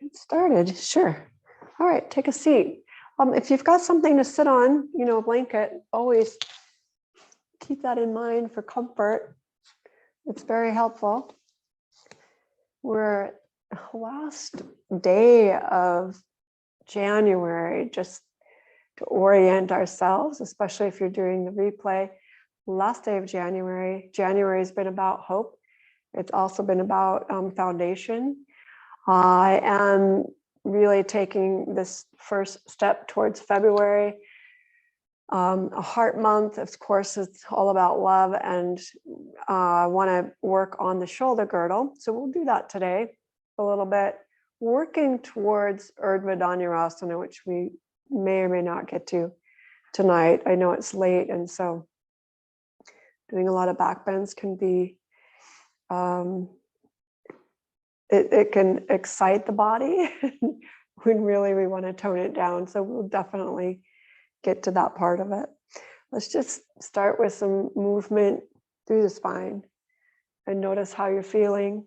Get started, sure. All right, take a seat. If you've got something to sit on, a blanket, always keep that in mind for comfort. It's very helpful. We're last day of January, just to orient ourselves, especially if you're doing the replay. Last day of January. January has been about hope. It's also been about foundation. I am really taking this first step towards February. A heart month, of course, it's all about love, and I want to work on the shoulder girdle. So we'll do that today a little bit, working towards Urdhva Dhanurasana, which we may or may not get to tonight. I know it's late, and so doing a lot of back bends can be, it can excite the body when really we want to tone it down. So we'll definitely get to that part of it. Let's just start with some movement through the spine and notice how you're feeling.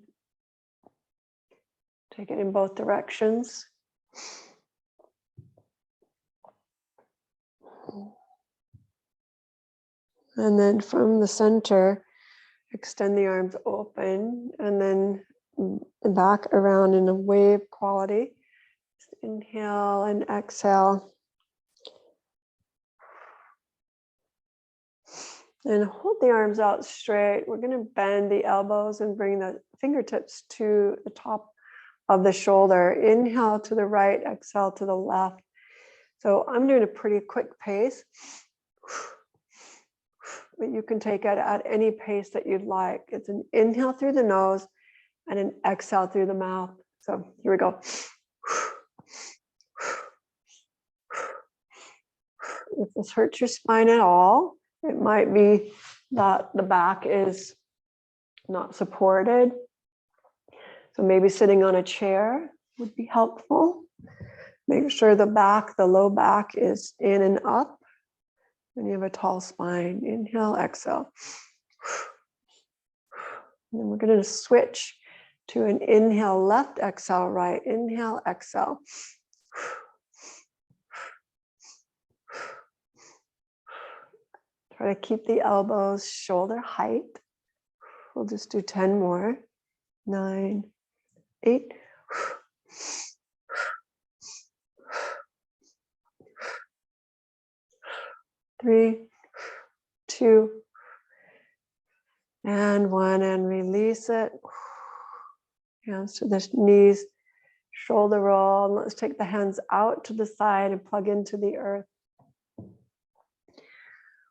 Take it in both directions. And then from the center, extend the arms open and then back around in a wave quality. Just inhale and exhale. And hold the arms out straight. We're going to bend the elbows and bring the fingertips to the top of the shoulder. Inhale to the right, exhale to the left. So I'm doing a pretty quick pace, but you can take it at any pace that you'd like. It's an inhale through the nose and an exhale through the mouth. So here we go. If this hurts your spine at all, it might be that the back is not supported. So maybe sitting on a chair would be helpful. Make sure the back, the low back is in and up. And you have a tall spine. Inhale, exhale. And then we're going to switch to an inhale left, exhale right. Inhale, exhale. Try to keep the elbows shoulder height. We'll just do 10 more. 9, 8. 3, 2, and 1, and release it. Hands to the knees, shoulder roll. And let's take the hands out to the side and plug into the earth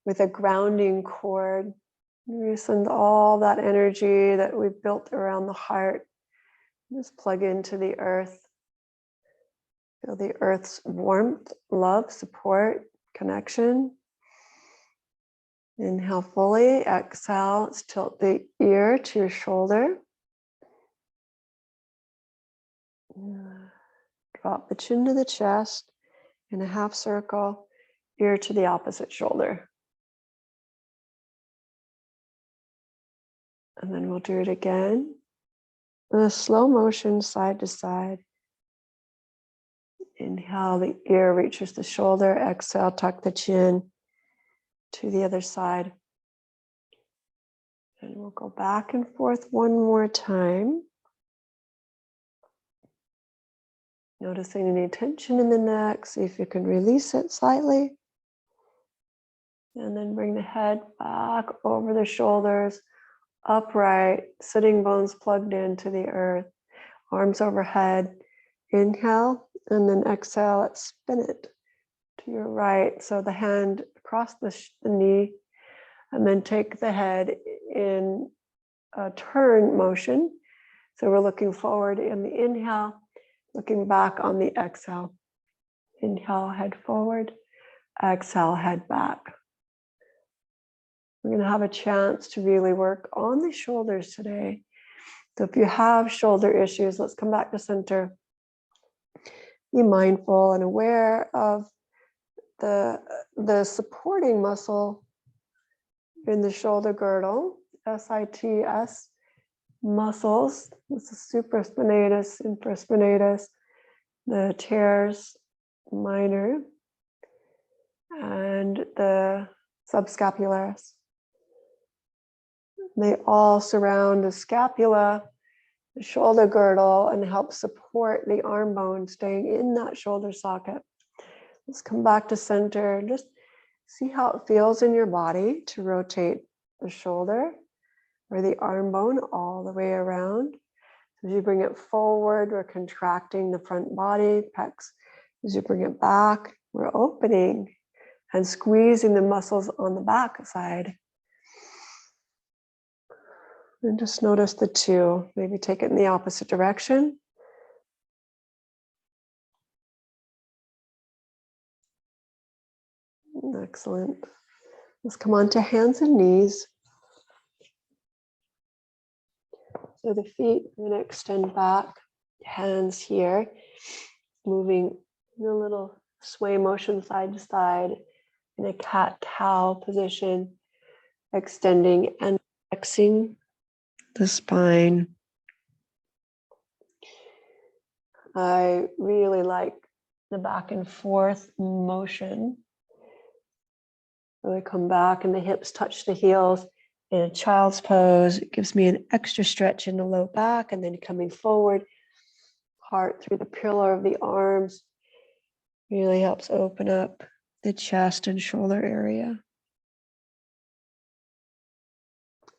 with a grounding cord. We send all that energy that we've built around the heart. Just plug into the earth. Feel the earth's warmth, love, support, connection. Inhale fully, exhale. Let's tilt the ear to your shoulder. Drop the chin to the chest in a half circle, ear to the opposite shoulder. And then we'll do it again. In a slow motion, side to side. Inhale, the ear reaches the shoulder. Exhale, tuck the chin to the other side. And we'll go back and forth one more time. Noticing any tension in the neck. See if you can release it slightly. And then bring the head back over the shoulders. Upright, sitting bones plugged into the earth, arms overhead. Inhale, and then exhale, let's spin it to your right. So the hand across the knee, and then take the head in a turn motion. So we're looking forward in the inhale, looking back on the exhale. Inhale, head forward. Exhale, head back. We're going to have a chance to really work on the shoulders today. So if you have shoulder issues, let's come back to center. Be mindful and aware of the supporting muscle in the shoulder girdle, SITS muscles. This is supraspinatus, infraspinatus, the teres minor and the subscapularis. They all surround the scapula, the shoulder girdle, and help support the arm bone staying in that shoulder socket. Let's come back to center. Just see how it feels in your body to rotate the shoulder or the arm bone all the way around. As you bring it forward, we're contracting the front body, pecs. As you bring it back, we're opening and squeezing the muscles on the back side. And just notice the two. Maybe take it in the opposite direction. Excellent. Let's come on to hands and knees. So the feet, we're going to extend back, hands here, moving in a little sway motion side to side in a cat-cow position, extending and flexing the spine. I really like the back and forth motion. Really come back and the hips touch the heels in a child's pose. It gives me an extra stretch in the low back, and then coming forward, heart through the pillar of the arms really helps open up the chest and shoulder area.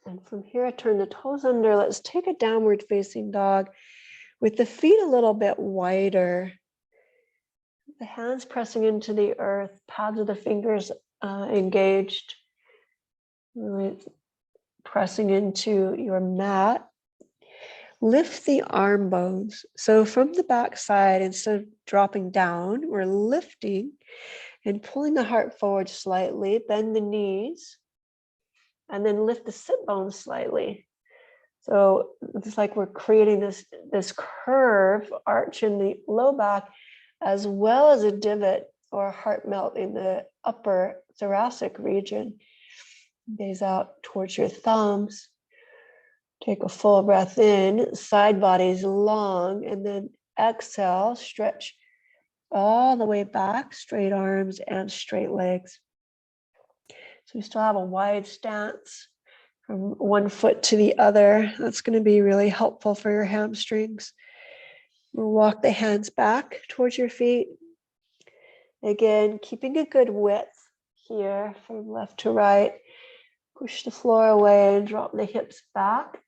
And from here, turn the toes under. Let's take a downward facing dog with the feet a little bit wider. The hands pressing into the earth, pads of the fingers engaged. Really pressing into your mat. Lift the arm bones. So from the back side, instead of dropping down, we're lifting and pulling the heart forward slightly. Bend the knees. And then lift the sit bones slightly. So it's like we're creating this curve, arch in the low back, as well as a divot or heart melt in the upper thoracic region. Gaze out towards your thumbs. Take a full breath in, side bodies long, and then exhale, stretch all the way back, straight arms and straight legs. So we still have a wide stance from one foot to the other. That's going to be really helpful for your hamstrings. We'll walk the hands back towards your feet. Again, keeping a good width here from left to right. Push the floor away and drop the hips back.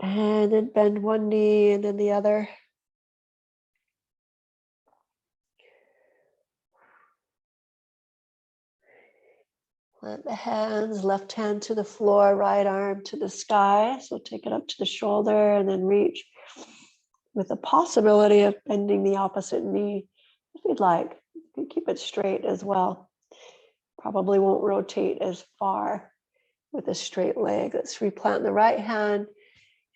And then bend one knee and then the other. Plant the hands, left hand to the floor, right arm to the sky. So take it up to the shoulder and then reach with the possibility of bending the opposite knee if you'd like. You can keep it straight as well. Probably won't rotate as far with a straight leg. Let's replant the right hand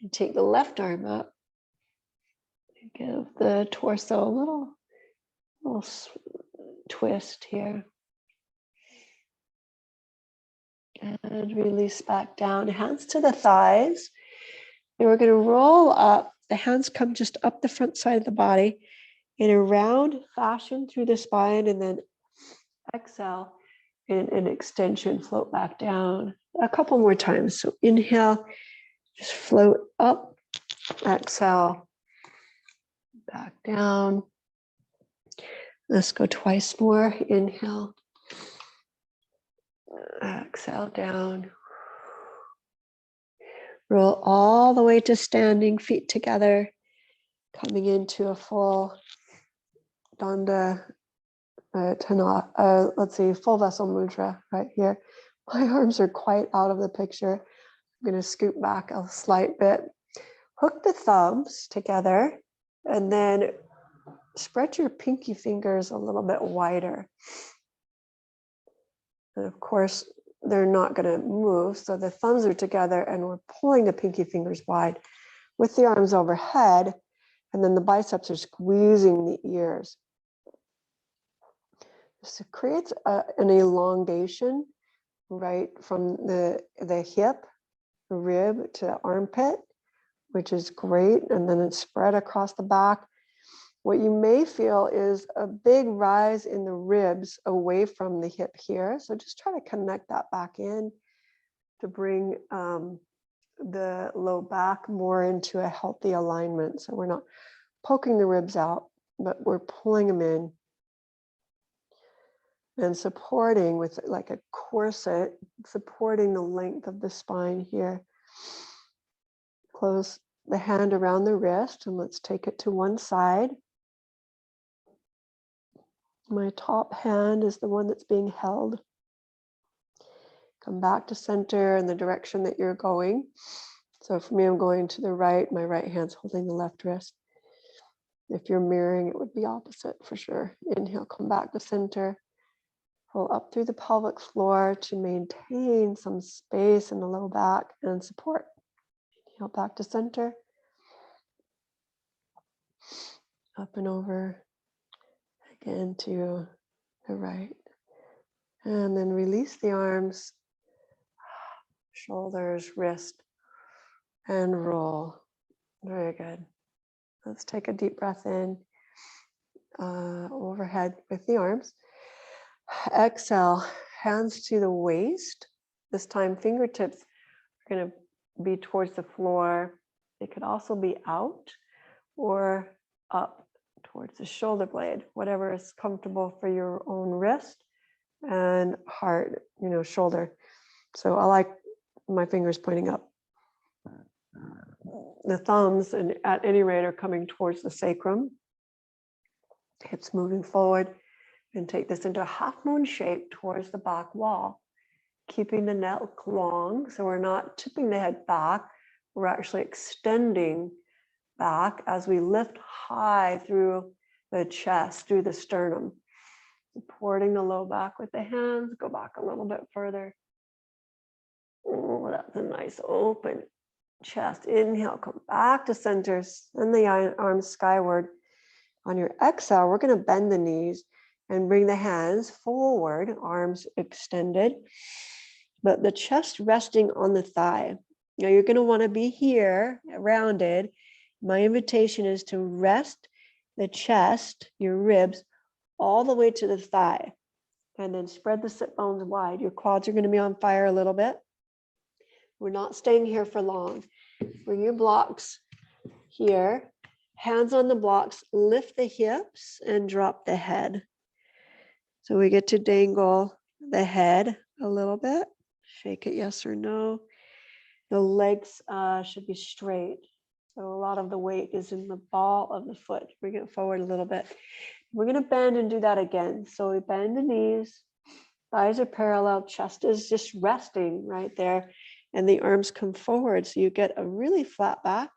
and take the left arm up. Give the torso a little twist here. And release back down, hands to the thighs. And we're going to roll up. The hands come just up the front side of the body in a round fashion through the spine, and then exhale in an extension, float back down. A couple more times. So inhale, just float up, exhale, back down. Let's go twice more. Inhale, exhale down. Roll all the way to standing, feet together, coming into a full Danda full vessel mudra right here. My arms are quite out of the picture. I'm going to scoot back a slight bit. Hook the thumbs together and then spread your pinky fingers a little bit wider. And of course, they're not going to move. So the thumbs are together and we're pulling the pinky fingers wide with the arms overhead. And then the biceps are squeezing the ears. So it creates an elongation right from the hip, the rib to the armpit. which is great. And then it's spread across the back. What you may feel is a big rise in the ribs away from the hip here. So just try to connect that back in to bring the low back more into a healthy alignment. So we're not poking the ribs out, but we're pulling them in and supporting with like a corset, supporting the length of the spine here. Close the hand around the wrist and let's take it to one side. My top hand is the one that's being held. Come back to center in the direction that you're going. So for me, I'm going to the right. My right hand's holding the left wrist. If you're mirroring, it would be opposite for sure. Inhale, come back to center. Pull up through the pelvic floor to maintain some space in the low back and support. Inhale, back to center. Up and over. Again to the right. And then release the arms, shoulders, wrist, and roll. Very good. Let's take a deep breath in, overhead with the arms. Exhale, hands to the waist. This time fingertips are going to be towards the floor. It could also be out or up towards the shoulder blade, whatever is comfortable for your own wrist and heart, shoulder. So I like my fingers pointing up. The thumbs, and at any rate, are coming towards the sacrum. Hips moving forward, and take this into a half moon shape towards the back wall, keeping the neck long. So we're not tipping the head back. We're actually extending back as we lift high through the chest, through the sternum. Supporting the low back with the hands. Go back a little bit further. Oh, that's a nice open chest. Inhale, come back to center. Send the arms skyward. On your exhale, we're going to bend the knees and bring the hands forward, arms extended, but the chest resting on the thigh. Now you're going to want to be here, rounded. My invitation is to rest the chest, your ribs, all the way to the thigh, and then spread the sit bones wide. Your quads are going to be on fire a little bit. We're not staying here for long. Bring your blocks here, hands on the blocks, lift the hips and drop the head. So we get to dangle the head a little bit. Shake it yes or no. The legs should be straight. So a lot of the weight is in the ball of the foot. Bring it forward a little bit. We're going to bend and do that again. So we bend the knees, thighs are parallel, chest is just resting right there, and the arms come forward. So you get a really flat back.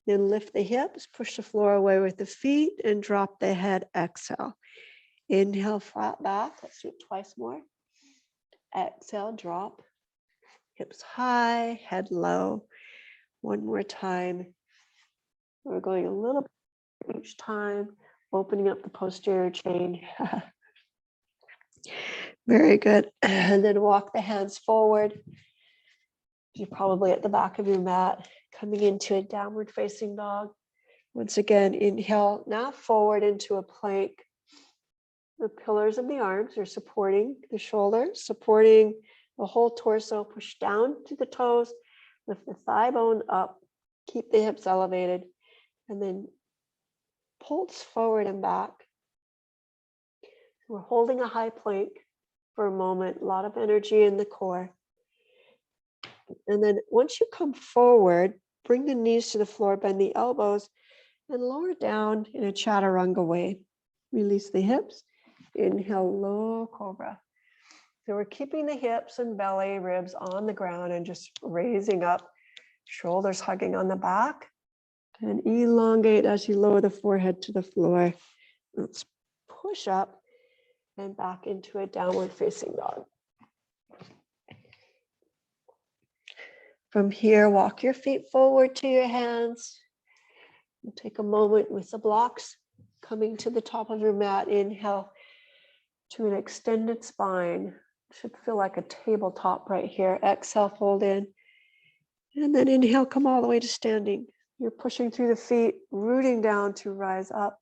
Then lift the hips, push the floor away with the feet, and drop the head. Exhale. Inhale, flat back. Let's do it twice more. Exhale, drop. Hips high, head low. One more time. We're going a little bit each time, opening up the posterior chain. Very good. And then walk the hands forward. You're probably at the back of your mat, coming into a downward facing dog. Once again, inhale, now forward into a plank. The pillars of the arms are supporting the shoulders, supporting the whole torso. Push down to the toes, lift the thigh bone up, keep the hips elevated, and then pulse forward and back. We're holding a high plank for a moment, a lot of energy in the core. And then once you come forward, bring the knees to the floor, bend the elbows, and lower down in a chaturanga way. Release the hips. Inhale, low cobra. So we're keeping the hips and belly, ribs on the ground and just raising up, shoulders hugging on the back. And elongate as you lower the forehead to the floor. Let's push up and back into a downward facing dog. From here, walk your feet forward to your hands. We'll take a moment with the blocks coming to the top of your mat. Inhale to an extended spine. Should feel like a tabletop right here. Exhale, fold in. And then inhale, come all the way to standing. You're pushing through the feet, rooting down to rise up.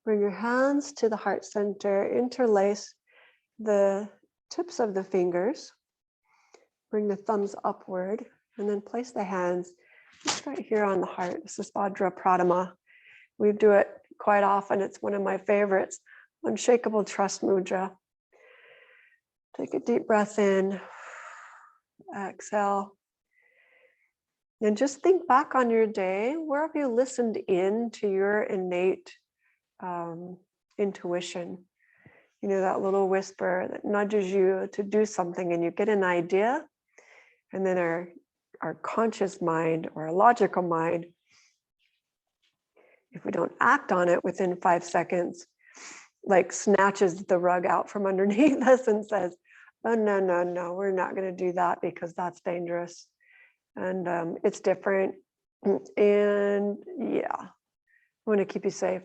Bring your hands to the heart center, interlace the tips of the fingers. Bring the thumbs upward, and then place the hands just right here on the heart. This is Vajra Pradama. We do it quite often. It's one of my favorites. Unshakable trust mudra. Take a deep breath in. Exhale. And just think back on your day. Where have you listened in to your innate intuition? You know, that little whisper that nudges you to do something, and you get an idea, and then our conscious mind or our logical mind, if we don't act on it within 5 seconds, like snatches the rug out from underneath us and says, oh, no, we're not going to do that because that's dangerous. And it's different. And yeah, I want to keep you safe.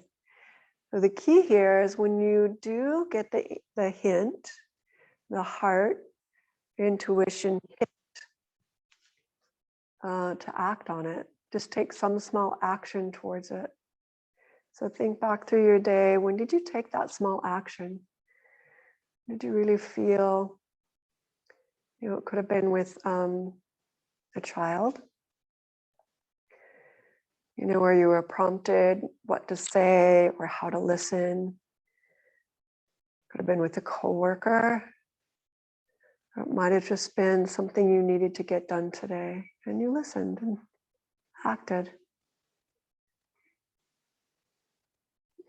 So the key here is when you do get the hint, the heart, intuition hit, to act on it. Just take some small action towards it. So think back through your day. When did you take that small action? Did you really feel, you know, it could have been with a child, you know, where you were prompted what to say or how to listen. Could have been with a coworker. Or it might have just been something you needed to get done today, and you listened and acted.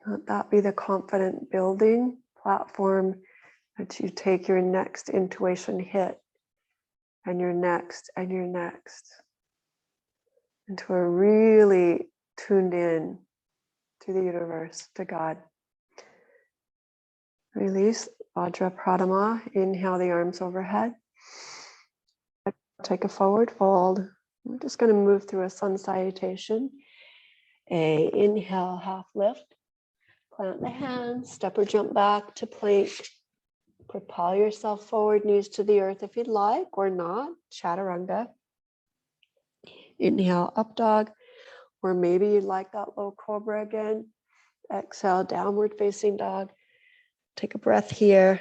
Let that be the confident building platform that you take your next intuition hit, and your next, and your next, into a really tuned in to the universe, to God. Release, Vajra Pradama. Inhale the arms overhead. Take a forward fold. We're just going to move through a sun salutation. Inhale, half lift. Plant the hands, step or jump back to plank. Propel yourself forward, knees to the earth if you'd like, or not. Chaturanga. Inhale, up dog, or maybe you'd like that low cobra again. Exhale, downward facing dog. Take a breath here.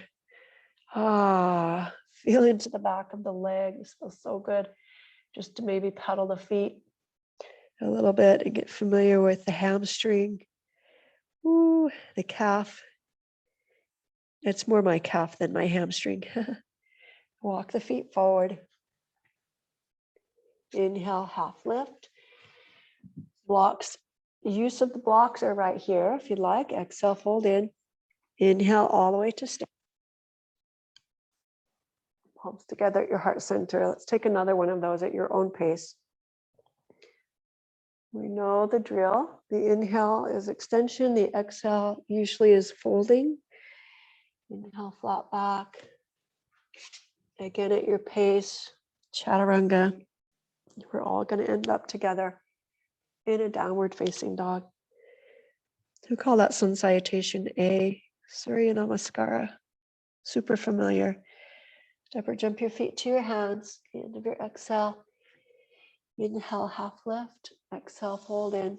Feel into the back of the legs. Feels so good. Just to maybe pedal the feet a little bit and get familiar with the hamstring. Ooh, the calf. It's more my calf than my hamstring. Walk the feet forward. Inhale, half lift. Blocks. Use of the blocks are right here if you'd like. Exhale, fold in. Inhale all the way to stand. Palms together at your heart center. Let's take another one of those at your own pace. We know the drill. The inhale is extension. The exhale usually is folding. Inhale, flat back. Again at your pace. Chaturanga. We're all going to end up together in a downward facing dog. We call that sun salutation A. Surya Namaskara. Super familiar. Step or jump your feet to your hands. The end of your exhale. Inhale, half lift. Exhale, fold in.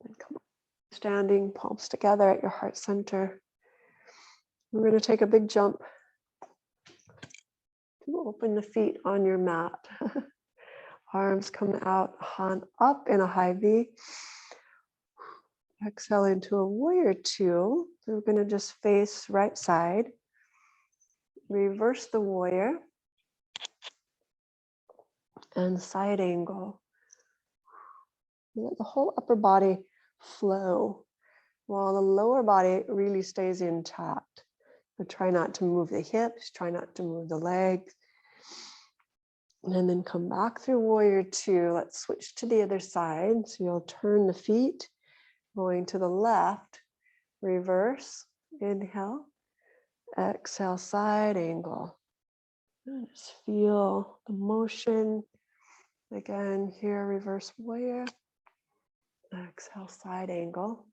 And come on. Standing, palms together at your heart center. We're going to take a big jump to open the feet on your mat. Arms come out, hand up in a high V. Exhale into a warrior two. So we're going to just face right side. Reverse the warrior. And side angle. Let the whole upper body flow while the lower body really stays intact. But try not to move the hips, try not to move the legs. And then come back through warrior two. Let's switch to the other side. So you'll turn the feet, going to the left, reverse, inhale, exhale, side angle. And just feel the motion. Again, here, reverse warrior, exhale, side angle.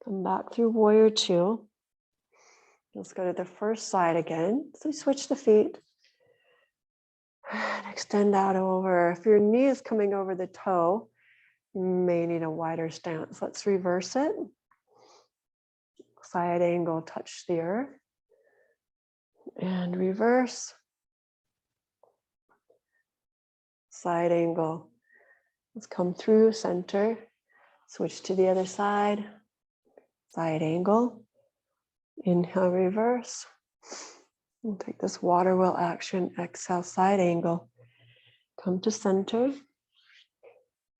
Come back through warrior two. Let's go to the first side again. So we switch the feet. And extend out over. If your knee is coming over the toe, you may need a wider stance. Let's reverse it. Side angle, touch the earth. And reverse. Side angle. Let's come through center. Switch to the other side. Side angle. Inhale, reverse. We'll take this water wheel action. Exhale, side angle. Come to center.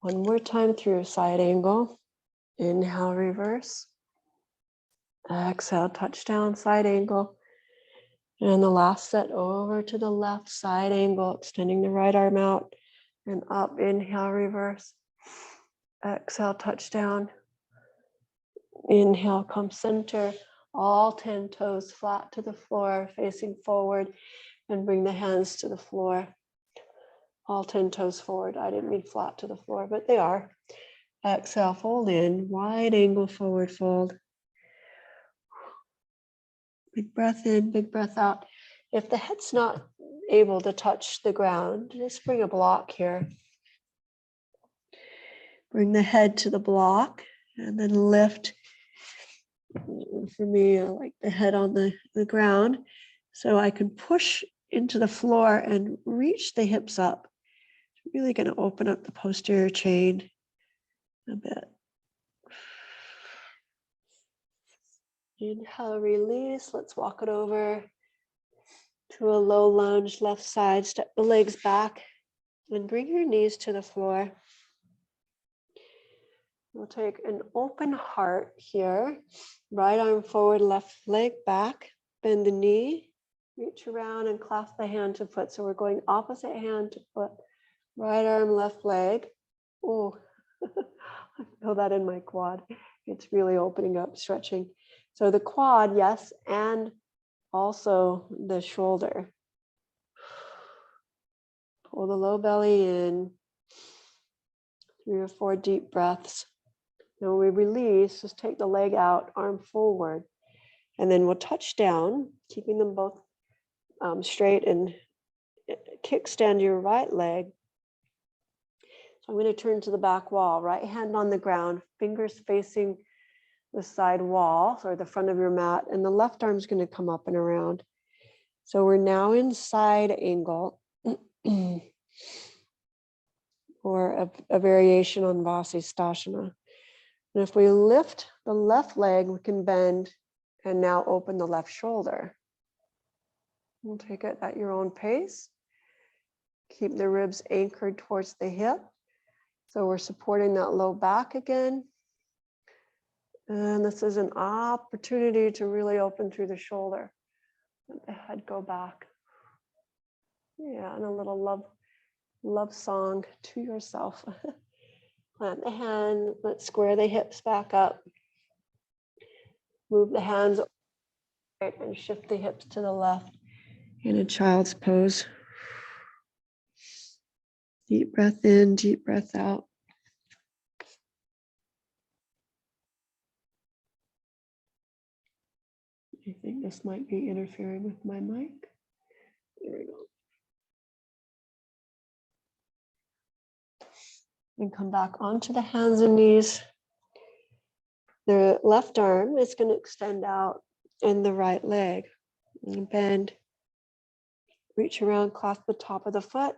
One more time through side angle. Inhale, reverse. Exhale, touchdown, side angle. And the last set over to the left, side angle, extending the right arm out and up. Inhale, reverse. Exhale, touchdown. Inhale, come center. All 10 toes flat to the floor, facing forward, and bring the hands to the floor. All 10 toes forward. I didn't mean flat to the floor, but they are. Exhale, fold in, wide angle forward fold. Big breath in, big breath out. If the head's not able to touch the ground, just bring a block here. Bring the head to the block and then lift. For me, I like the head on the ground so I can push into the floor and reach the hips up. Really going to open up the posterior chain a bit. Inhale, release. Let's walk it over to a low lunge, left side. Step the legs back and bring your knees to the floor. We'll take an open heart here. Right arm forward, left leg back. Bend the knee. Reach around and clasp the hand to foot. So we're going opposite hand to foot. Right arm, left leg. Oh, I feel that in my quad. It's really opening up, stretching. So the quad, yes, and also the shoulder. Pull the low belly in. 3 or 4 deep breaths. Now we release, just take the leg out, arm forward. And then we'll touch down, keeping them both straight, and kickstand your right leg. So I'm going to turn to the back wall, right hand on the ground, fingers facing the side wall or the front of your mat, and the left arm's going to come up and around. So we're now in side angle, or a variation on Vasisthasana. And if we lift the left leg, we can bend and now open the left shoulder. We'll take it at your own pace. Keep the ribs anchored towards the hip. So we're supporting that low back again. And this is an opportunity to really open through the shoulder. Let the head go back. Yeah, and a little love song to yourself. Plant the hand, let's square the hips back up. Move the hands right and shift the hips to the left in a child's pose. Deep breath in, deep breath out. I think this might be interfering with my mic. There we go. And come back onto the hands and knees. The left arm is going to extend out and the right leg. And bend. Reach around, clasp the top of the foot.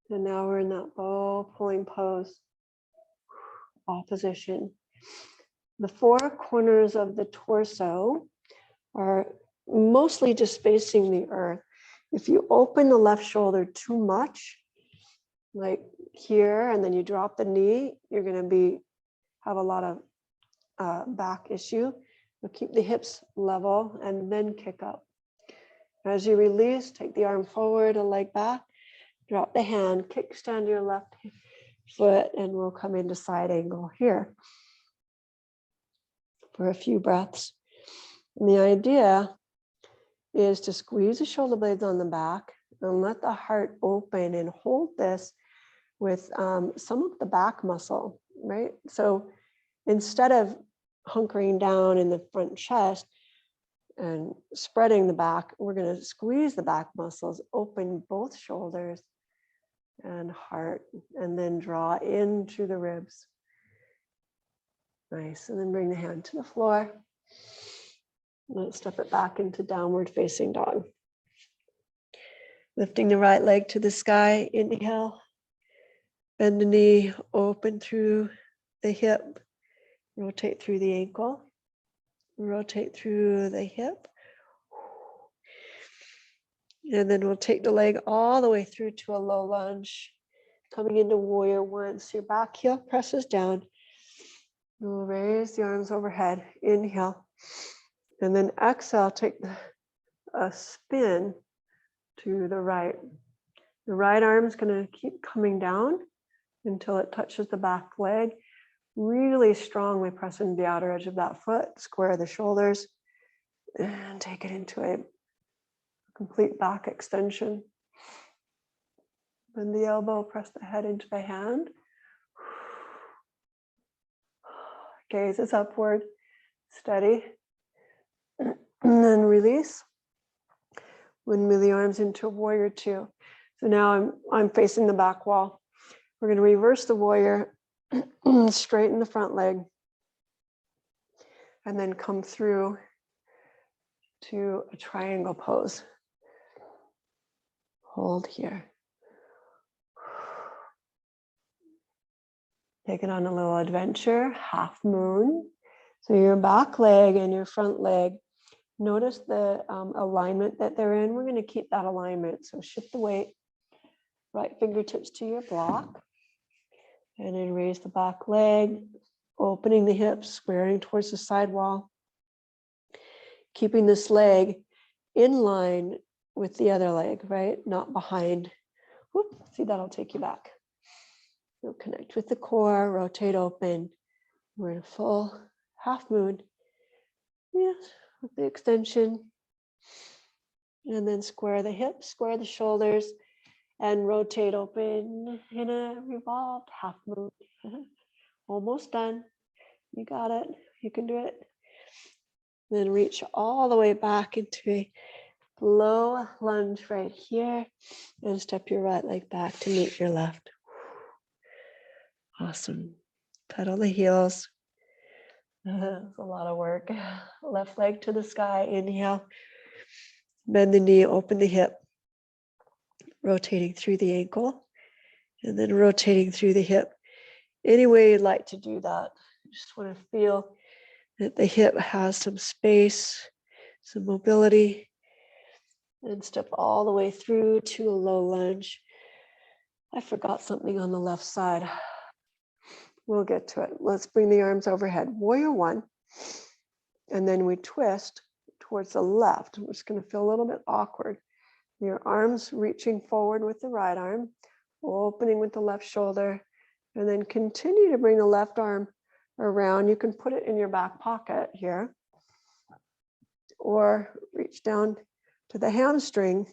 And now we're in that bow pulling pose. Opposition. The 4 corners of the torso are mostly just facing the earth. If you open the left shoulder too much, like here, and then you drop the knee, you're going to have a lot of back issue. So keep the hips level and then kick up. As you release, take the arm forward, a leg back, drop the hand, kickstand your left foot, and we'll come into side angle here for a few breaths. And the idea is to squeeze the shoulder blades on the back and let the heart open and hold this with some of the back muscle, right? So instead of hunkering down in the front chest, and spreading the back. We're going to squeeze the back muscles, open both shoulders and heart, and then draw into the ribs. Nice. And then bring the hand to the floor. Let's step it back into downward facing dog. Lifting the right leg to the sky. Inhale. Bend the knee, open through the hip. Rotate through the ankle. Rotate through the hip. And then we'll take the leg all the way through to a low lunge. Coming into warrior one. So your back heel presses down. We'll raise the arms overhead. Inhale. And then exhale, take a spin to the right. The right arm is going to keep coming down until it touches the back leg. Really strongly press into the outer edge of that foot. Square the shoulders and take it into a complete back extension. Bend the elbow, press the head into the hand. Gaze is upward, steady. And then release. Windmill the arms into warrior two. So now I'm facing the back wall. We're going to reverse the warrior, straighten the front leg, and then come through to a triangle pose. Hold here. Take it on a little adventure, half moon. So your back leg and your front leg, notice the alignment that they're in. We're going to keep that alignment. So shift the weight, right fingertips to your block, and then raise the back leg, opening the hips, squaring towards the side wall, keeping this leg in line with the other leg, right? Not behind. Whoop, see, that'll take you back. You'll connect with the core, rotate open. We're in a full half moon. Yes, with the extension. And then square the hips, square the shoulders, and rotate open in a revolved half moon. Almost done. You got it. You can do it. Then reach all the way back into a low lunge right here, and step your right leg back to meet your left. Awesome. Pedal the heels. It's a lot of work. Left leg to the sky. Inhale. Bend the knee, open the hip. Rotating through the ankle. And then rotating through the hip. Any way you'd like to do that. Just want to feel that the hip has some space, some mobility. And step all the way through to a low lunge. I forgot something on the left side. We'll get to it. Let's bring the arms overhead. Warrior one. And then we twist towards the left. It's going to feel a little bit awkward. Your arms reaching forward with the right arm, opening with the left shoulder, and then continue to bring the left arm around. You can put it in your back pocket here, or reach down to the hamstring,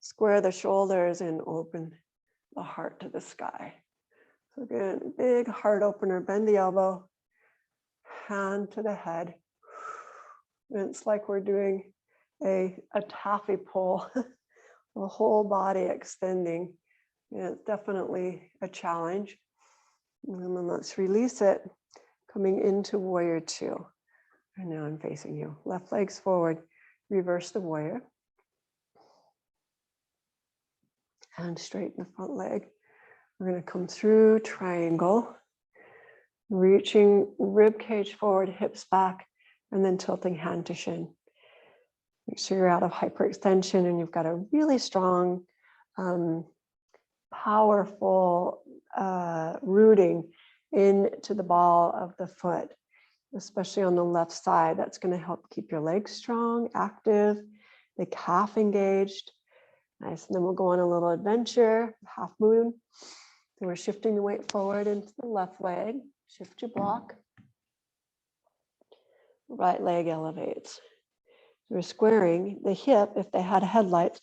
square the shoulders, and open the heart to the sky. So again, big heart opener, bend the elbow, hand to the head. And it's like we're doing a taffy pull, the whole body extending. Yeah, it's definitely a challenge. And then let's release it, coming into warrior two. And now I'm facing you. Left leg's forward, reverse the warrior. And straighten the front leg. We're going to come through triangle, reaching rib cage forward, hips back, and then tilting hand to shin. Make sure you're out of hyperextension and you've got a really strong, powerful rooting into the ball of the foot, especially on the left side. That's going to help keep your legs strong, active, the calf engaged. Nice. And then we'll go on a little adventure, half moon. Then we're shifting the weight forward into the left leg. Shift your block. Right leg elevates. We're squaring the hip. If they had headlights,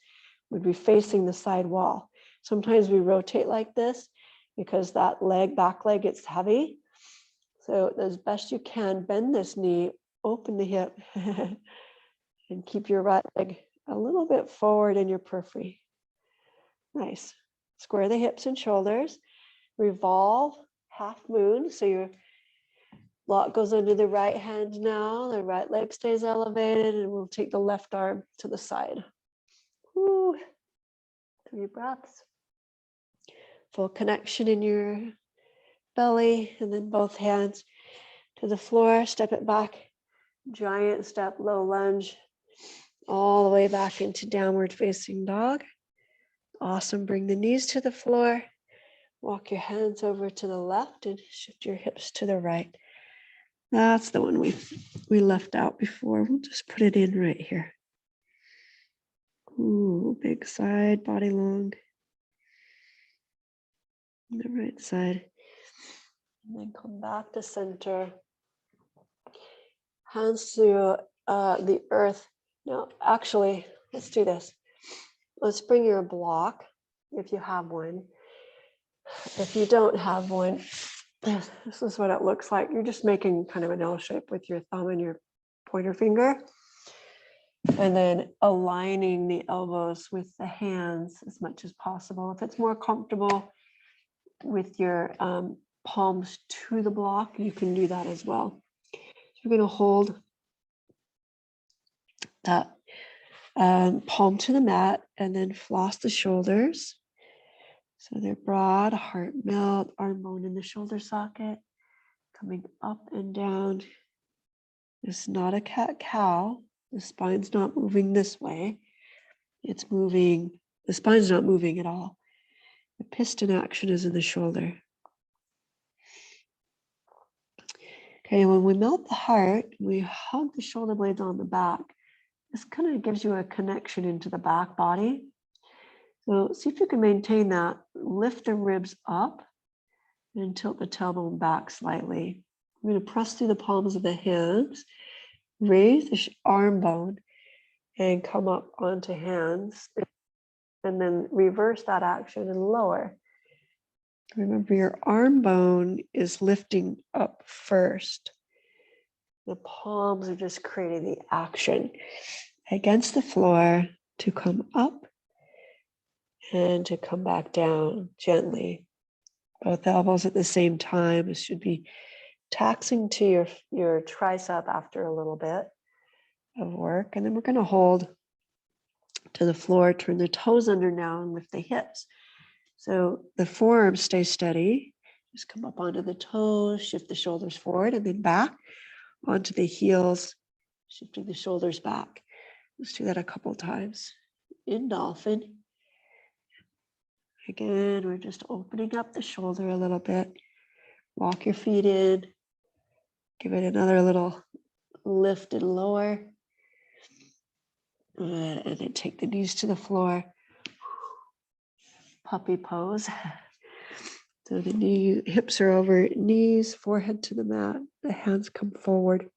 would be facing the side wall. Sometimes we rotate like this because that leg, back leg, gets heavy. So as best you can, bend this knee, open the hip and keep your right leg a little bit forward in your periphery. Nice. Square the hips and shoulders. Revolve half moon. So your block goes under the right hand now. The right leg stays elevated, and we'll take the left arm to the side. Woo. 3 breaths. Full connection in your belly, and then both hands to the floor. Step it back. Giant step, low lunge, all the way back into downward facing dog. Awesome. Bring the knees to the floor. Walk your hands over to the left and shift your hips to the right. That's the one we left out before. We'll just put it in right here. Ooh, big side, body long. On the right side. And then come back to center. Hands to the earth. Now, actually, let's do this. Let's bring your block, if you have one. If you don't have one, this is what it looks like. You're just making kind of an L shape with your thumb and your pointer finger. And then aligning the elbows with the hands as much as possible. If it's more comfortable with your palms to the block, you can do that as well. So you're going to hold that palm to the mat and then floss the shoulders. So they're broad, heart melt, arm bone in the shoulder socket, coming up and down. It's not a cat-cow. The spine's not moving this way. It's moving, the spine's not moving at all. The piston action is in the shoulder. Okay, when we melt the heart, we hug the shoulder blades on the back. This kind of gives you a connection into the back body. So see if you can maintain that. Lift the ribs up and tilt the tailbone back slightly. I'm going to press through the palms of the hands, raise the arm bone, and come up onto hands. And then reverse that action and lower. Remember, your arm bone is lifting up first. The palms are just creating the action against the floor to come up and to come back down gently. Both elbows at the same time. It should be taxing to your tricep after a little bit of work. And then we're going to hold to the floor, turn the toes under now and lift the hips. So the forearms stay steady. Just come up onto the toes, shift the shoulders forward and then back onto the heels, shifting the shoulders back. Let's do that a couple times. In Dolphin. Again, we're just opening up the shoulder a little bit. Walk your feet in. Give it another little lift and lower. And then take the knees to the floor. Puppy pose. So the hips are over knees, forehead to the mat. The hands come forward.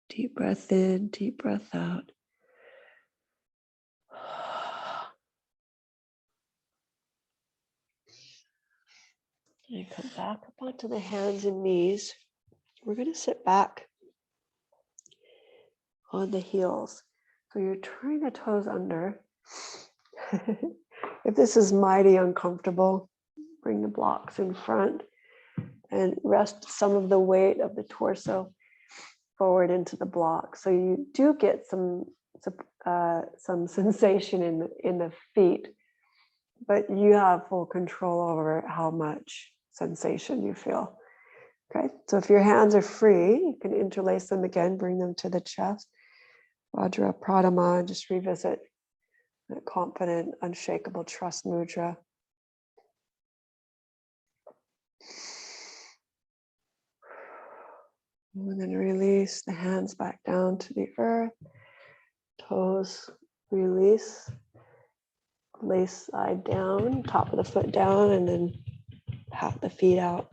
Deep breath in, deep breath out. And come back up onto the hands and knees. We're going to sit back on the heels. So you're turning the toes under. If this is mighty uncomfortable, bring the blocks in front and rest some of the weight of the torso forward into the block. So you do get some sensation in the feet, but you have full control over how much sensation you feel. Okay, so if your hands are free, you can interlace them again, bring them to the chest. Vajra Pradama, and just revisit that confident, unshakable trust mudra. And then release the hands back down to the earth. Toes release. Lace side down, top of the foot down, and then pat the feet out.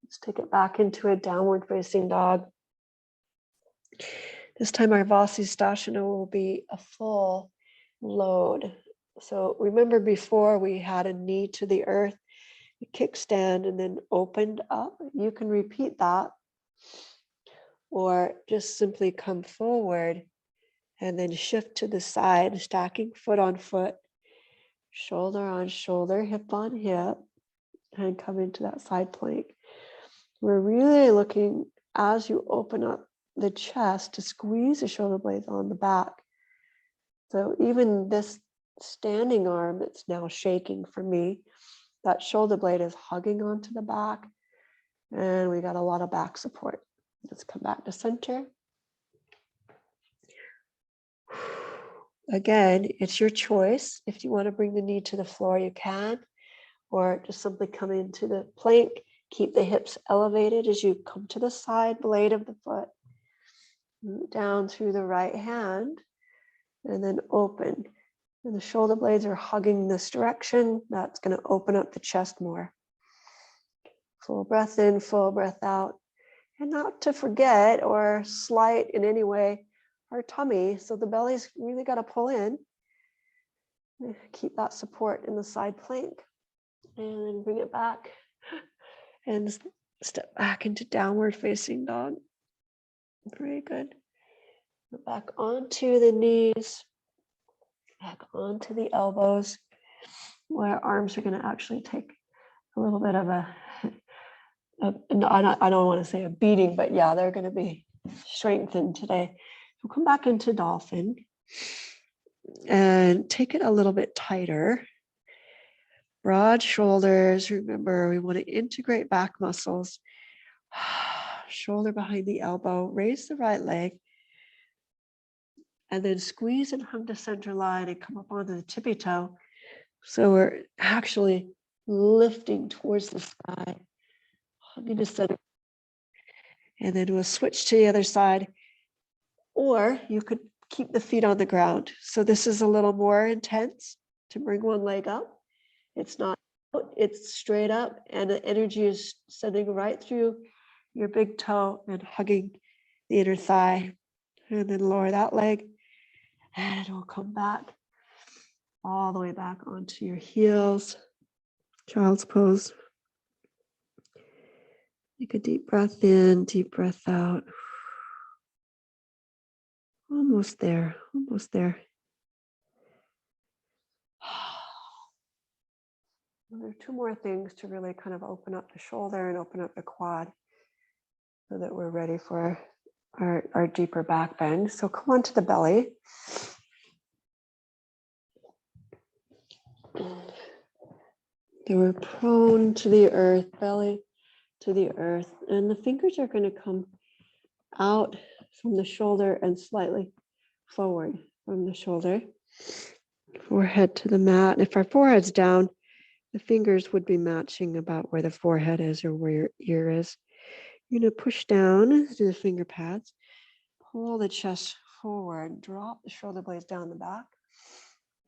Let's take it back into a downward facing dog. This time our Vasisthasana will be a full load. So remember before we had a knee to the earth kickstand and then opened up. You can repeat that, or just simply come forward and then shift to the side, stacking foot on foot, shoulder on shoulder, hip on hip, and come into that side plank. We're really looking, as you open up the chest, to squeeze the shoulder blades on the back. So even this standing arm, it's now shaking for me. That shoulder blade is hugging onto the back, and we got a lot of back support. Let's come back to center. Again, it's your choice. If you want to bring the knee to the floor, you can, or just simply come into the plank. Keep the hips elevated as you come to the side blade of the foot, down through the right hand, and then open. And the shoulder blades are hugging this direction. That's going to open up the chest more. Full breath in, full breath out. And not to forget or slight in any way our tummy. So the belly's really got to pull in. Keep that support in the side plank. And then bring it back. And step back into downward facing dog. Very good. Back onto the knees. Back onto the elbows, where arms are going to actually take a little bit of I don't want to say a beating, but yeah, they're going to be strengthened today. So come back into Dolphin and take it a little bit tighter. Broad shoulders. Remember, we want to integrate back muscles. Shoulder behind the elbow. Raise the right leg. And then squeeze and hug the center line and come up onto the tippy toe. So we're actually lifting towards the sky, hugging the center. And then we'll switch to the other side. Or you could keep the feet on the ground. So this is a little more intense to bring one leg up. It's not out, it's straight up, and the energy is sending right through your big toe and hugging the inner thigh. And then lower that leg, and we'll come back all the way back onto your heels. Child's pose. Take a deep breath in, deep breath out. Almost there, almost there. There are two more things to really kind of open up the shoulder and open up the quad so that we're ready for our deeper back bend. So come onto the belly. So we're prone to the earth, belly to the earth, and the fingers are going to come out from the shoulder and slightly forward from the shoulder. Forehead to the mat. If our forehead's down, the fingers would be matching about where the forehead is or where your ear is. You're going to push down to the finger pads, pull the chest forward, drop the shoulder blades down the back,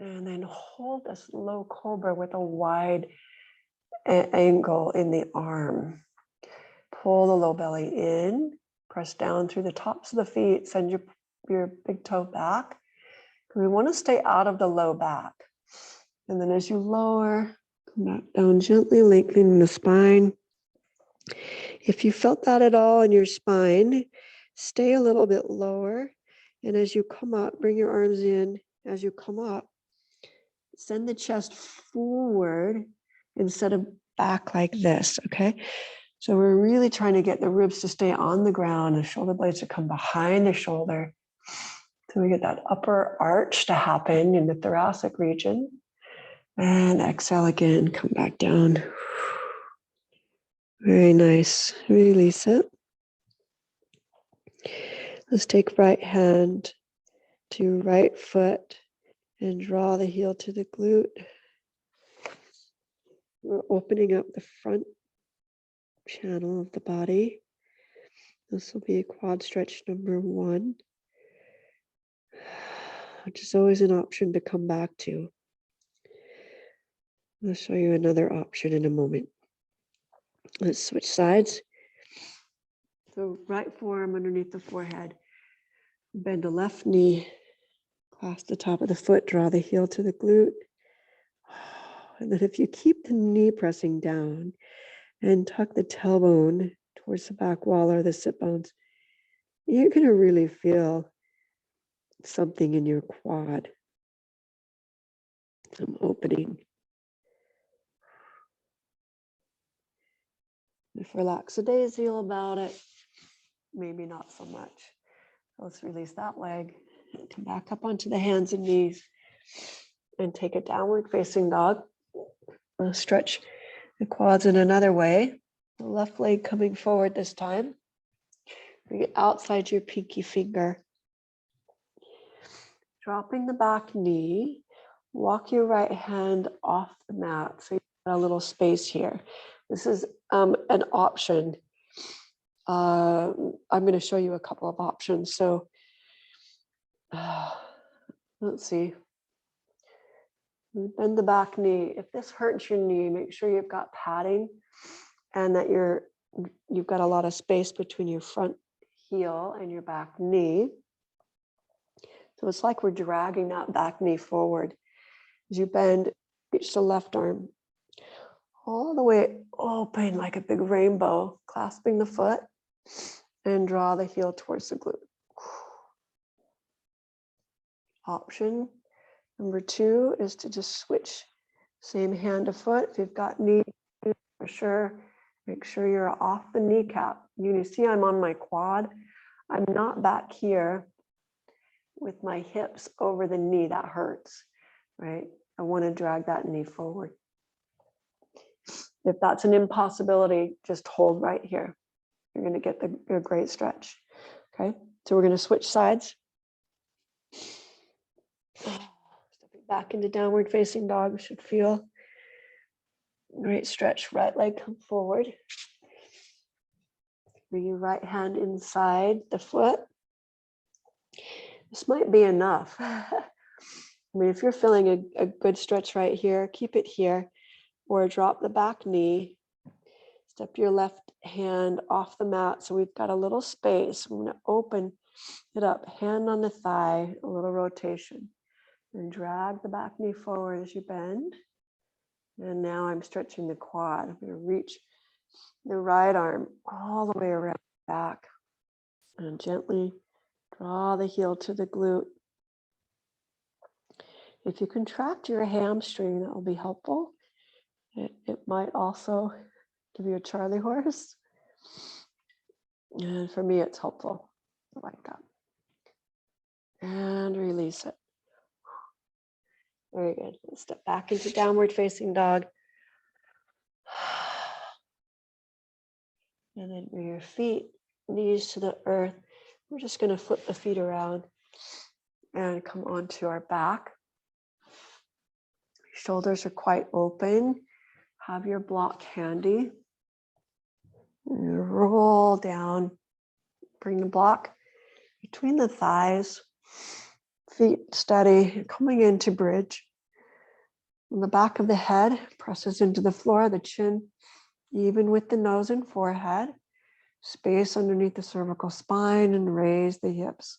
and then hold this low cobra with a wide angle in the arm. Pull the low belly in, press down through the tops of the feet, send your big toe back. We want to stay out of the low back. And then as you lower, come back down gently, lengthening the spine. If you felt that at all in your spine, stay a little bit lower. And as you come up, bring your arms in. As you come up, send the chest forward instead of back like this, okay? So we're really trying to get the ribs to stay on the ground, the shoulder blades to come behind the shoulder. So we get that upper arch to happen in the thoracic region. And exhale again, come back down. Very nice. Release it. Let's take right hand to right foot and draw the heel to the glute. We're opening up the front channel of the body. This will be quad stretch number 1, which is always an option to come back to. I'll show you another option in a moment. Let's switch sides. So right forearm underneath the forehead. Bend the left knee. Clasp the top of the foot. Draw the heel to the glute. And then if you keep the knee pressing down and tuck the tailbone towards the back wall or the sit bones, you're going to really feel something in your quad, some opening. If lackadaisical about it, maybe not so much. Let's release that leg. Come back up onto the hands and knees and take a downward facing dog. Stretch the quads in another way. The left leg coming forward this time. Bring it outside your pinky finger. Dropping the back knee. Walk your right hand off the mat. So you've got a little space here. This is an option. I'm going to show you a couple of options. So let's see. Bend the back knee. If this hurts your knee, make sure you've got padding and that you've got a lot of space between your front heel and your back knee. So it's like we're dragging that back knee forward. As you bend, reach the left arm all the way open like a big rainbow, clasping the foot, and draw the heel towards the glute. Option number 2 is to just switch same hand to foot. If you've got knee, for sure, make sure you're off the kneecap. You see I'm on my quad. I'm not back here with my hips over the knee. That hurts, right? I want to drag that knee forward. If that's an impossibility, just hold right here. You're going to get a great stretch. Okay, so we're going to switch sides. Stepping back into downward facing dog. Should feel great stretch. Right leg come forward. Bring your right hand inside the foot. This might be enough. I mean, if you're feeling a good stretch right here, keep it here, or drop the back knee. Step your left hand off the mat. So we've got a little space. I'm going to open it up, hand on the thigh, a little rotation, and drag the back knee forward as you bend. And now I'm stretching the quad. I'm going to reach the right arm all the way around the back and gently draw the heel to the glute. If you contract your hamstring, that will be helpful. It might also give you a Charlie horse. And for me, it's helpful. I like that. And release it. Very good. Let's step back into downward facing dog. And then bring your feet, knees to the earth. We're just going to flip the feet around and come onto our back. Shoulders are quite open. Have your block handy. Roll down. Bring the block between the thighs. Feet steady. Coming into bridge. On the back of the head presses into the floor. The chin even with the nose and forehead. Space underneath the cervical spine and raise the hips.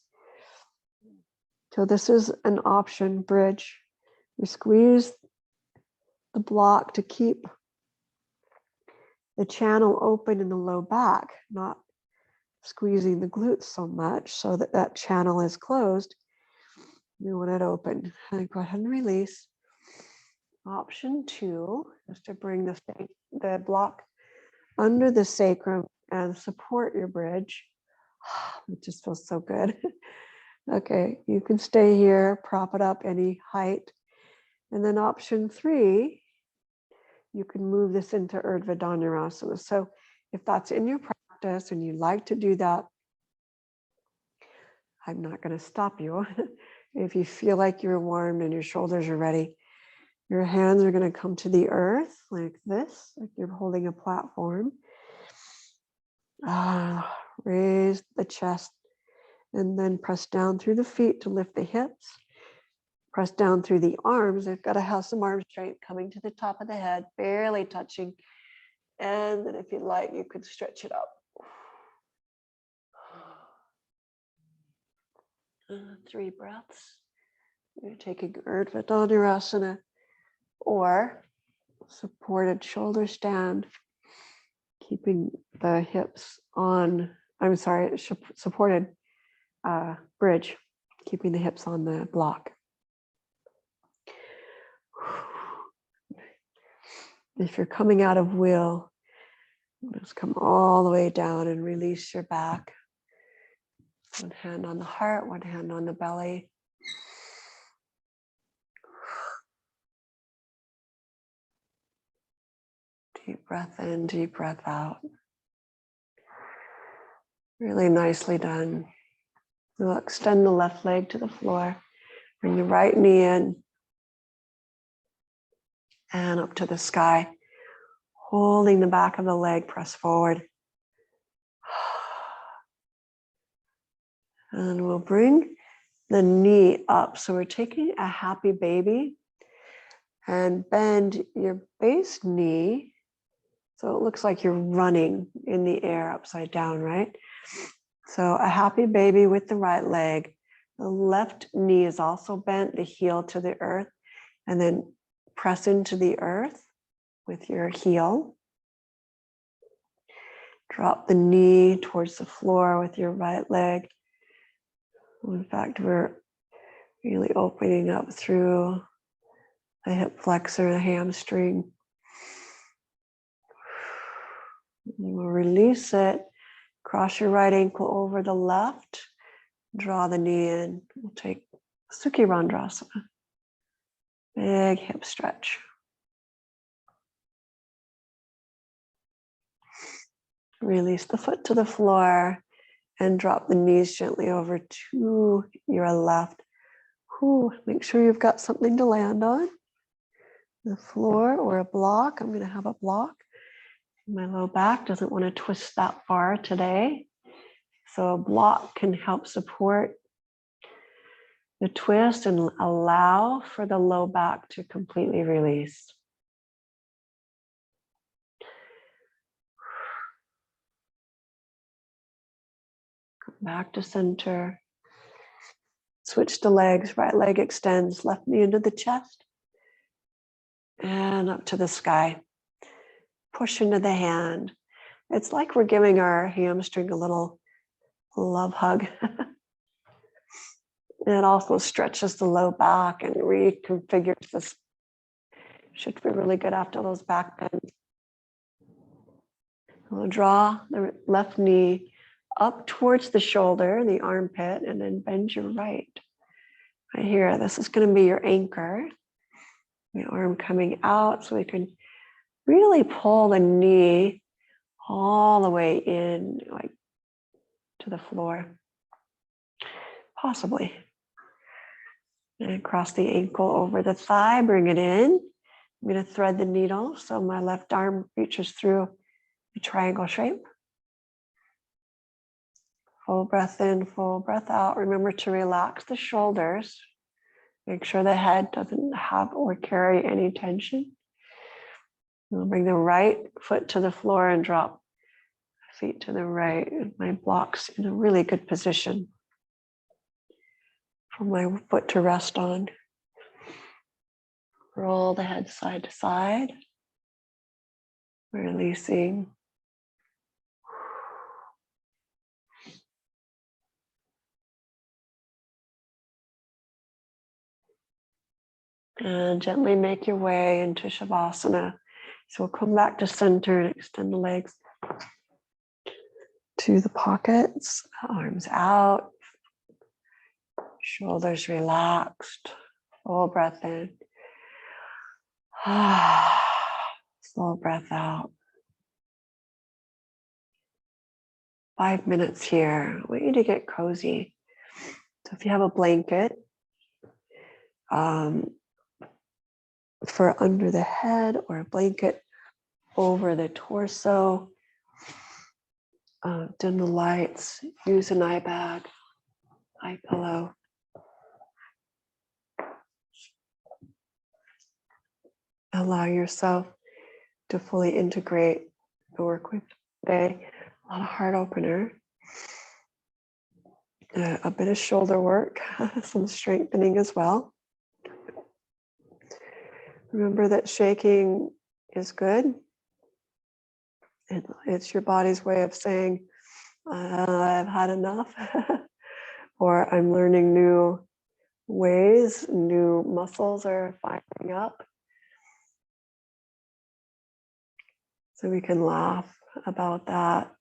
So this is an option, bridge. We squeeze the block to keep the channel open in the low back, not squeezing the glutes so much so that that channel is closed. We want it open. And go ahead and release. Option 2 is to bring the block under the sacrum and support your bridge. It just feels so good. Okay, you can stay here, prop it up any height. And then option 3, you can move this into Urdhva Dhanurasana. So if that's in your practice and you like to do that, I'm not going to stop you. If you feel like you're warm and your shoulders are ready, your hands are going to come to the earth like this, like you're holding a platform. Raise the chest and then press down through the feet to lift the hips. Press down through the arms. They've got to have some arm strength coming to the top of the head, barely touching. And then if you'd like, you could stretch it up. 3 breaths. You're taking Urdhva Dhanurasana, or supported shoulder stand, keeping the hips on, supported bridge, keeping the hips on the block. If you're coming out of wheel, just come all the way down and release your back. One hand on the heart, one hand on the belly. Deep breath in, deep breath out. Really nicely done. We'll extend the left leg to the floor. Bring the right knee in and up to the sky. Holding the back of the leg, press forward. And we'll bring the knee up. So we're taking a happy baby and bend your base knee. So it looks like you're running in the air upside down, right? So a happy baby with the right leg. The left knee is also bent, the heel to the earth, and then press into the earth with your heel. Drop the knee towards the floor with your right leg. In fact, we're really opening up through the hip flexor, the hamstring. And we'll release it. Cross your right ankle over the left. Draw the knee in. We'll take Sukhi Randrasana. Big hip stretch. Release the foot to the floor and drop the knees gently over to your left. Make sure you've got something to land on. The floor or a block. I'm going to have a block. My low back doesn't want to twist that far today. So a block can help support the twist and allow for the low back to completely release. Come back to center. Switch the legs. Right leg extends, left knee into the chest and up to the sky. Push into the hand. It's like we're giving our hamstring a little love hug. It also stretches the low back and reconfigures this. Should be really good after those back bends. We'll draw the left knee up towards the shoulder, the armpit, and then bend your right. Right here, this is going to be your anchor. The arm coming out so we can really pull the knee all the way in, like to the floor. Possibly. And cross the ankle over the thigh, bring it in. I'm going to thread the needle so my left arm reaches through the triangle shape. Full breath in, full breath out. Remember to relax the shoulders. Make sure the head doesn't have or carry any tension. We'll bring the right foot to the floor and drop feet to the right. My block's in a really good position for my foot to rest on. Roll the head side to side. Releasing. And gently make your way into Shavasana. So we'll come back to center and extend the legs to the pockets, arms out, shoulders relaxed, full breath in. Slow breath out. 5 minutes here. I want you to get cozy. So if you have a blanket for under the head or a blanket over the torso, dim the lights, use an eye bag, eye pillow. Allow yourself to fully integrate the work with today. A lot of heart opener, a bit of shoulder work, some strengthening as well. Remember that shaking is good. It's your body's way of saying, I've had enough, or I'm learning new ways, new muscles are firing up. So we can laugh about that,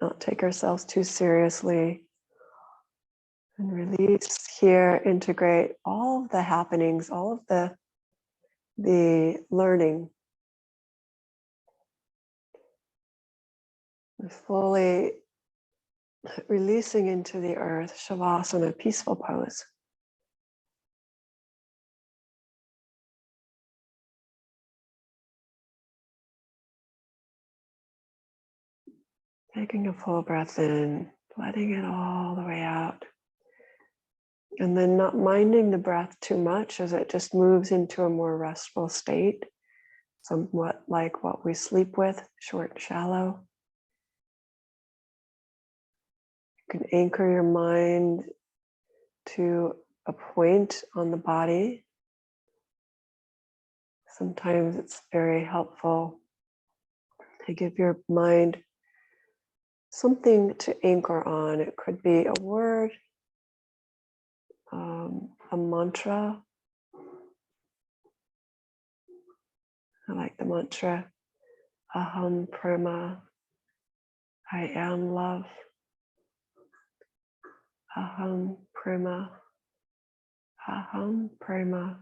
not take ourselves too seriously, and release here, integrate all of the happenings, all of the learning, fully releasing into the earth, Shavasana, peaceful pose. Taking a full breath in, letting it all the way out. And then not minding the breath too much as it just moves into a more restful state, somewhat like what we sleep with, short, shallow. You can anchor your mind to a point on the body. Sometimes it's very helpful to give your mind something to anchor on. It could be a word, a mantra. I like the mantra, Aham Prema, I am love. Aham Prema, Aham Prema.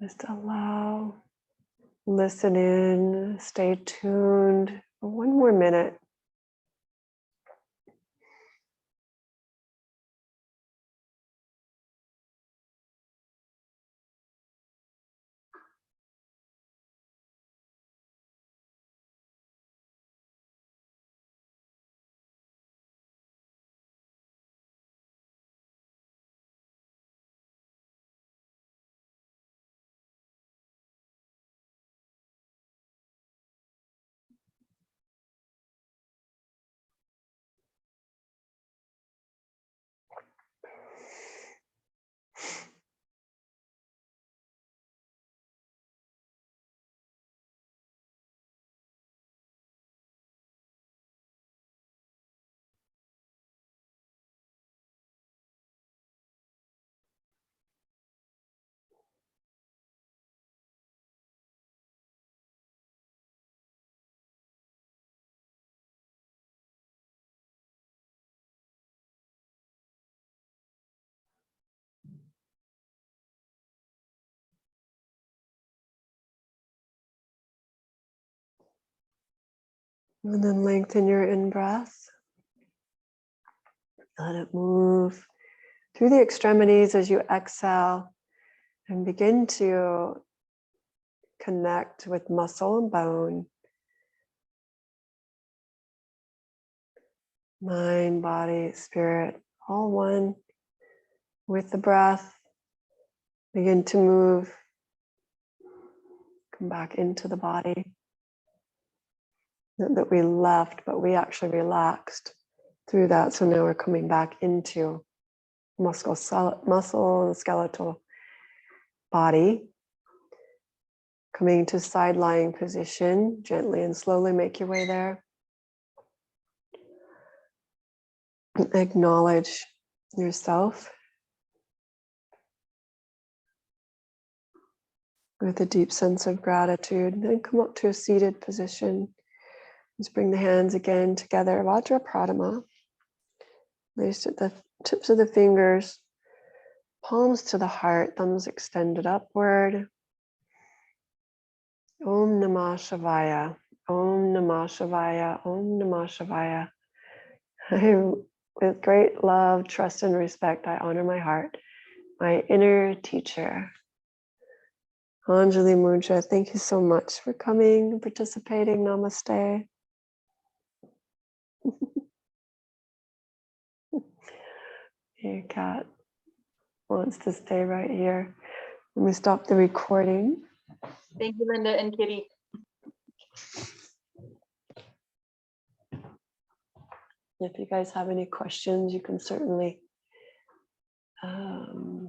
Just allow, listen in, stay tuned for one more minute. And then lengthen your in-breath. Let it move through the extremities as you exhale and begin to connect with muscle and bone, mind, body, spirit, all one with the breath. Begin to move, come back into the body. Not that we left, but we actually relaxed through that. So now we're coming back into muscle and skeletal body. Coming to side lying position, gently and slowly make your way there. Acknowledge yourself with a deep sense of gratitude. Then come up to a seated position. Just bring the hands again together, Vajra Pradama. Placed at the tips of the fingers, palms to the heart, thumbs extended upward. Om Namah Shivaya, Om Namah Shivaya, Om Namah Shivaya. With great love, trust, and respect, I honor my heart, my inner teacher. Anjali Mudra, thank you so much for coming and participating. Namaste. Your cat wants to stay right here. Let me stop the recording. Thank you, Linda and Kitty. If you guys have any questions, you can certainly